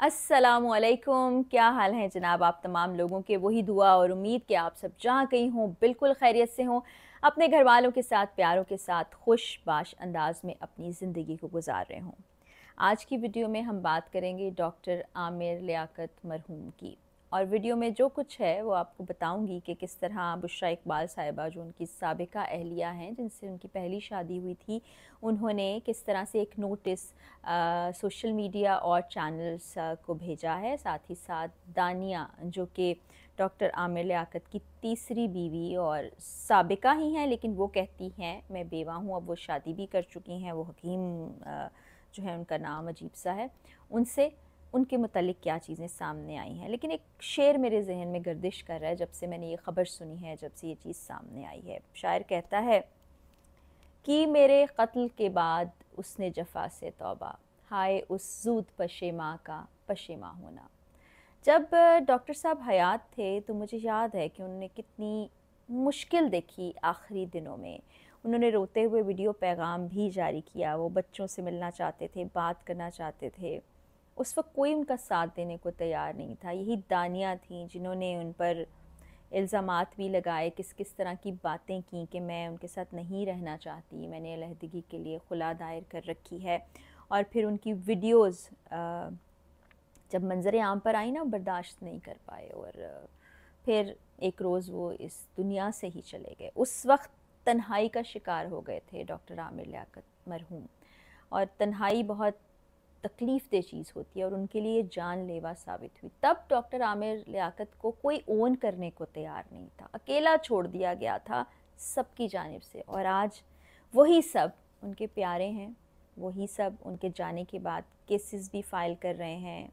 अस्सलामुअलैकुम, क्या हाल है जनाब आप तमाम लोगों के। वही दुआ और उम्मीद कि आप सब जहाँ कहीं हों बिल्कुल खैरियत से हों, अपने घर वालों के साथ, प्यारों के साथ खुश-बाश अंदाज में अपनी ज़िंदगी को गुजार रहे हों। आज की वीडियो में हम बात करेंगे डॉक्टर आमिर लियाकत मरहूम की, और वीडियो में जो कुछ है वो आपको बताऊंगी कि किस तरह बुशरा इकबाल साहिबा, जो उनकी साबिका अहलिया हैं जिनसे उनकी पहली शादी हुई थी, उन्होंने किस तरह से एक नोटिस सोशल मीडिया और चैनल्स को भेजा है। साथ ही साथ दानिया, जो कि डॉक्टर आमिर लियाकत की तीसरी बीवी और साबिका ही हैं, लेकिन वो कहती हैं मैं बेवा हूँ, अब वो शादी भी कर चुकी हैं। वो हकीम जो है, उनका नाम अजीब सा है। उनसे उनके मुतालिक क्या चीज़ें सामने आई हैं। लेकिन एक शेर मेरे जहन में गर्दिश कर रहा है जब से मैंने ये ख़बर सुनी है, जब से ये चीज़ सामने आई है। शायर कहता है कि मेरे कत्ल के बाद उसने जफ़ा से तौबा, हाय उस ज़ूद पशेमा का पशेमा होना। जब डॉक्टर साहब हयात थे तो मुझे याद है कि उन्होंने कितनी मुश्किल देखी आखिरी दिनों में। उन्होंने रोते हुए वीडियो पैगाम भी जारी किया। वो बच्चों से मिलना चाहते थे, बात करना चाहते थे। उस वक्त कोई उनका साथ देने को तैयार नहीं था। यही दानिया थी जिन्होंने उन पर इल्ज़ामात भी लगाए, किस किस तरह की बातें की कि मैं उनके साथ नहीं रहना चाहती, मैंने अलहदगी के लिए खुला दायर कर रखी है। और फिर उनकी वीडियोज़ जब मंजर आम पर आई ना, बर्दाश्त नहीं कर पाए और फिर एक रोज़ वो इस दुनिया से ही चले गए। उस वक्त तन्हाई का शिकार हो गए थे डॉक्टर आमिर लियाकत मरहूम, और तन्हाई बहुत तकलीफ़ दे चीज़ होती है और उनके लिए जानलेवा साबित हुई। तब डॉक्टर आमिर लियाकत को कोई ओन करने को तैयार नहीं था, अकेला छोड़ दिया गया था सबकी जानिब से। और आज वही सब उनके प्यारे हैं, वही सब उनके जाने के बाद केसेस भी फ़ाइल कर रहे हैं,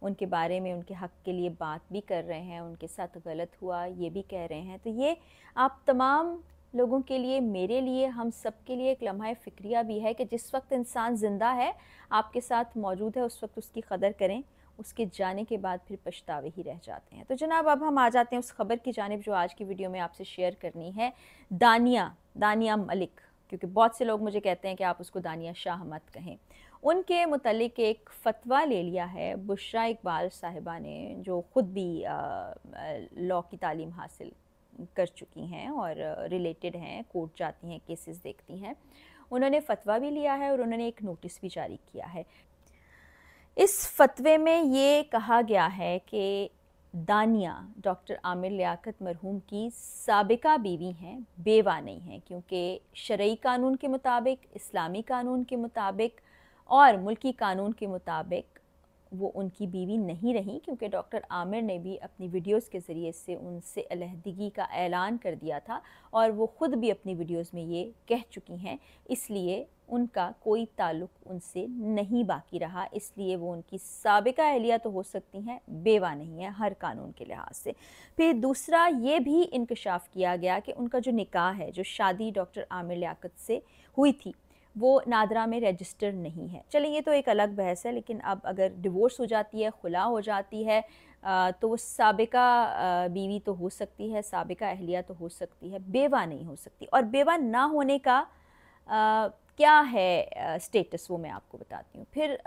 उनके बारे में उनके हक़ के लिए बात भी कर रहे हैं, उनके साथ गलत हुआ ये भी कह रहे हैं। तो ये आप तमाम लोगों के लिए, मेरे लिए, हम सब के लिए एक लम्हा फ़िक्रिया भी है कि जिस वक्त इंसान ज़िंदा है, आपके साथ मौजूद है, उस वक्त उसकी कदर करें। उसके जाने के बाद फिर पछतावे ही रह जाते हैं। तो जनाब, अब हम आ जाते हैं उस ख़बर की जानिब जो आज की वीडियो में आपसे शेयर करनी है। दानिया मलिक, क्योंकि बहुत से लोग मुझे कहते हैं कि आप उसको दानिया शाह मत कहें। उनके मुतालिक एक फ़तवा ले लिया है बुशरा इकबाल साहिबा ने, जो ख़ुद भी लॉ की तालीम हासिल कर चुकी हैं और रिलेटेड हैं, कोर्ट जाती हैं, केसेस देखती हैं। उन्होंने फ़तवा भी लिया है और उन्होंने एक नोटिस भी जारी किया है। इस फ़तवे में ये कहा गया है कि दानिया डॉक्टर आमिर लियाकत मरहूम की साबिका बीवी हैं, बेवा नहीं हैं, क्योंकि शरई कानून के मुताबिक, इस्लामी कानून के मुताबिक और मुल्की कानून के मुताबिक वो उनकी बीवी नहीं रहीं, क्योंकि डॉक्टर आमिर ने भी अपनी वीडियोस के ज़रिए से उनसे अलहदगी का ऐलान कर दिया था और वो ख़ुद भी अपनी वीडियोस में ये कह चुकी हैं। इसलिए उनका कोई ताल्लुक़ उनसे नहीं बाकी रहा, इसलिए वो उनकी साबिका अहलिया तो हो सकती हैं, बेवा नहीं है हर कानून के लिहाज से। फिर दूसरा ये भी इंकशाफ किया गया कि उनका जो निकाह है, जो शादी डॉक्टर आमिर लियाकत से हुई थी, वो नादरा में रजिस्टर नहीं है। चलिए, ये तो एक अलग बहस है, लेकिन अब अगर डिवोर्स हो जाती है, खुला हो जाती है, तो वो साबिका बीवी तो हो सकती है, साबिका अहलिया तो हो सकती है, बेवा नहीं हो सकती। और बेवा ना होने का क्या है स्टेटस, वो मैं आपको बताती हूँ। फिर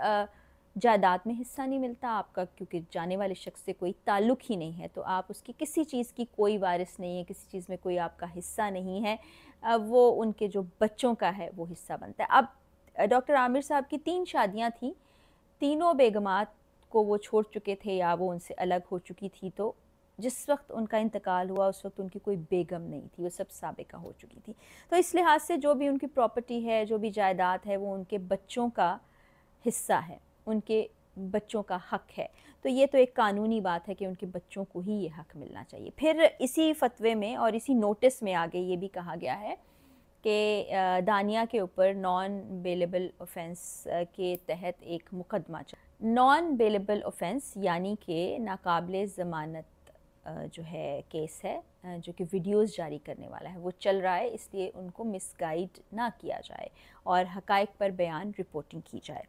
जायदाद में हिस्सा नहीं मिलता आपका, क्योंकि जाने वाले शख्स से कोई ताल्लुक़ ही नहीं है, तो आप उसकी किसी चीज़ की कोई वारिस नहीं है, किसी चीज़ में कोई आपका हिस्सा नहीं है। वो उनके जो बच्चों का है वो हिस्सा बनता है। अब डॉक्टर आमिर साहब की 3 शादियाँ थीं, तीनों बेगमात को वो छोड़ चुके थे या वो उनसे अलग हो चुकी थी। तो जिस वक्त उनका इंतकाल हुआ उस वक्त उनकी कोई बेगम नहीं थी, वो सब साबिका हो चुकी थी। तो इस लिहाज से जो भी उनकी प्रॉपर्टी है, जो भी जायदाद है, वो उनके बच्चों का हिस्सा है, उनके बच्चों का हक़ है। तो ये तो एक कानूनी बात है कि उनके बच्चों को ही ये हक़ मिलना चाहिए। फिर इसी फ़तवे में और इसी नोटिस में आगे ये भी कहा गया है कि दानिया के ऊपर नॉन बेलेबल ऑफेंस के तहत एक मुकदमा नॉन बेलेबल ऑफेंस यानी कि नाकाबिले ज़मानत जो है केस है, जो कि वीडियोस जारी करने वाला है, वो चल रहा है। इसलिए उनको मिसगाइड ना किया जाए और हक़ाइक़ पर बयान रिपोर्टिंग की जाए।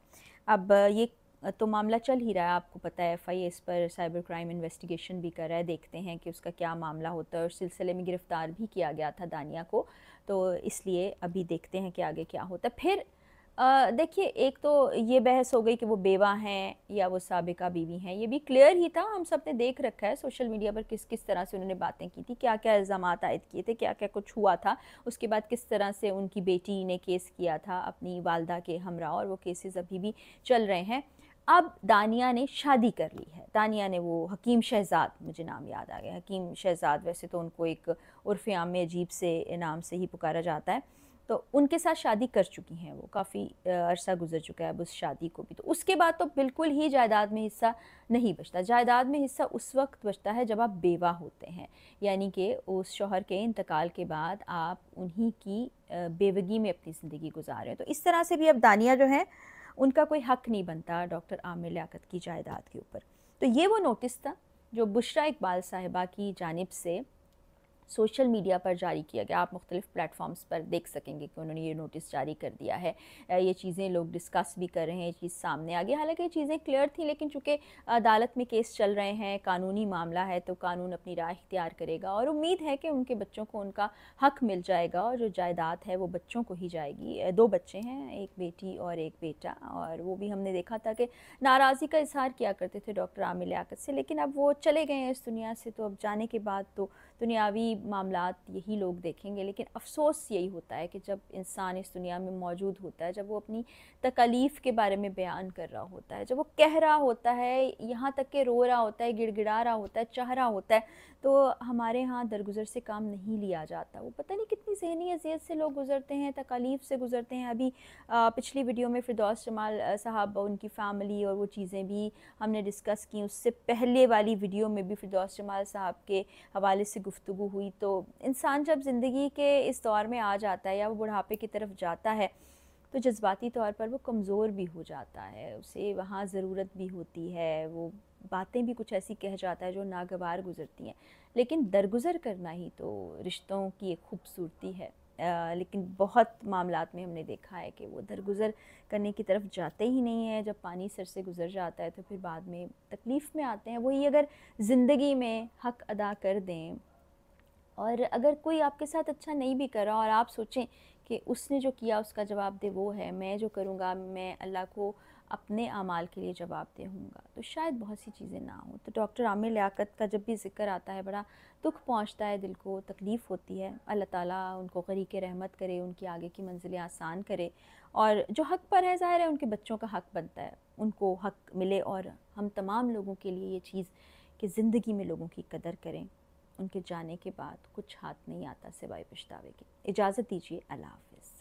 अब ये तो मामला चल ही रहा है, आपको पता है। FIA इस पर साइबर क्राइम इन्वेस्टिगेशन भी कर रहा है, देखते हैं कि उसका क्या मामला होता है। और सिलसिले में गिरफ़्तार भी किया गया था दानिया को, तो इसलिए अभी देखते हैं कि आगे क्या होता है। फिर देखिए, एक तो ये बहस हो गई कि वो बेवा हैं या वो साबिका बीवी हैं, ये भी क्लियर ही था। हम सब ने देख रखा है सोशल मीडिया पर किस किस तरह से उन्होंने बातें की थी, क्या क्या इल्ज़ामात आयद किए थे, क्या क्या कुछ हुआ था। उसके बाद किस तरह से उनकी बेटी ने केस किया था अपनी वालदा के हमरा, और वो केसेस अभी भी चल रहे हैं। अब दानिया ने शादी कर ली है। दानिया ने, वो हकीम शहजाद, मुझे नाम याद आ गया, हकीम शहजाद, वैसे तो उनको एक उर्फ़ आम में अजीब से नाम से ही पुकारा जाता है, तो उनके साथ शादी कर चुकी हैं वो, काफ़ी अरसा गुजर चुका है अब उस शादी को भी। तो उसके बाद तो बिल्कुल ही जायदाद में हिस्सा नहीं बचता। जायदाद में हिस्सा उस वक्त बचता है जब आप बेवा होते हैं, यानी कि उस शौहर के इंतकाल के बाद आप उन्हीं की बेवगी में अपनी ज़िंदगी गुजार रहे हैं। तो इस तरह से भी अब दानिया जो है, उनका कोई हक नहीं बनता डॉक्टर आमिर लियाकत की जायदाद के ऊपर। तो ये वो नोटिस था जो बुशरा इकबाल साहिबा की जानिब से सोशल मीडिया पर जारी किया गया। आप मुख्तलिफ़ प्लेटफॉर्म्स पर देख सकेंगे कि उन्होंने ये नोटिस जारी कर दिया है। ये चीज़ें लोग डिस्कस भी कर रहे हैं, ये चीज़ सामने आ गई। हालांकि ये चीज़ें क्लियर थी, लेकिन चूँकि अदालत में केस चल रहे हैं, कानूनी मामला है, तो कानून अपनी राह इख्तियार करेगा और उम्मीद है कि उनके बच्चों को उनका हक मिल जाएगा और जो जायदाद है वो बच्चों को ही जाएगी। 2 बच्चे हैं, एक बेटी और एक बेटा, और वो भी हमने देखा था कि नाराज़ी का इज़हार किया करते थे डॉक्टर आमिर लियाकत से, लेकिन अब वो चले गए हैं इस दुनिया से। तो अब जाने के बाद तो दुनियावी मामलात यही लोग देखेंगे। लेकिन अफ़सोस यही होता है कि जब इंसान इस दुनिया में मौजूद होता है, जब वो अपनी तकलीफ़ के बारे में बयान कर रहा होता है, जब वो कह रहा होता है, यहाँ तक कि रो रहा होता है, गिड़गिड़ा रहा होता है, चाह रहा होता है, तो हमारे यहाँ दरगुज़र से काम नहीं लिया जाता। वो पता नहीं कितनी ज़हनी अज़ियत से लोग गुज़रते हैं, तकालीफ़ से गुज़रते हैं। अभी पिछली वीडियो में फ़िरदौस जमाल साहब, उनकी फ़ैमिली और वो चीज़ें भी हमने डिस्कस की। उससे पहले वाली वीडियो में भी फ़िरदौस जमाल साहब के हवाले से गुफ्तगू हुई। तो इंसान जब ज़िंदगी के इस दौर में आ जाता है या वो बुढ़ापे की तरफ जाता है, तो जज्बाती तौर पर वो कमज़ोर भी हो जाता है, उसे वहाँ ज़रूरत भी होती है, वो बातें भी कुछ ऐसी कह जाता है जो नागवार गुज़रती हैं। लेकिन दरगुज़र करना ही तो रिश्तों की एक खूबसूरती है। लेकिन बहुत मामलात में हमने देखा है कि वो दरगुज़र करने की तरफ जाते ही नहीं हैं। जब पानी सर से गुज़र जाता है तो फिर बाद में तकलीफ़ में आते हैं। वही अगर ज़िंदगी में हक़ अदा कर दें, और अगर कोई आपके साथ अच्छा नहीं भी कर रहा और आप सोचें कि उसने जो किया उसका जवाबदेह वो है, मैं जो करूँगा मैं अल्लाह को अपने आमाल के लिए जवाबदेह होऊंगा, तो शायद बहुत सी चीज़ें ना हों। तो डॉक्टर आमिर लियाकत का जब भी ज़िक्र आता है, बड़ा दुख पहुँचता है, दिल को तकलीफ़ होती है। अल्लाह ताला उनको ग़रीक़ रहमत करे, उनकी आगे की मंजिलें आसान करे, और जो हक़ पर है, ज़ाहिर है उनके बच्चों का हक़ बनता है उनको हक़ मिले। और हम तमाम लोगों के लिए ये चीज़ कि ज़िंदगी में लोगों की कदर करें, उनके जाने के बाद कुछ हाथ नहीं आता सिवाय पछतावे के। इजाज़त दीजिए, अल्लाह हाफ़िज़।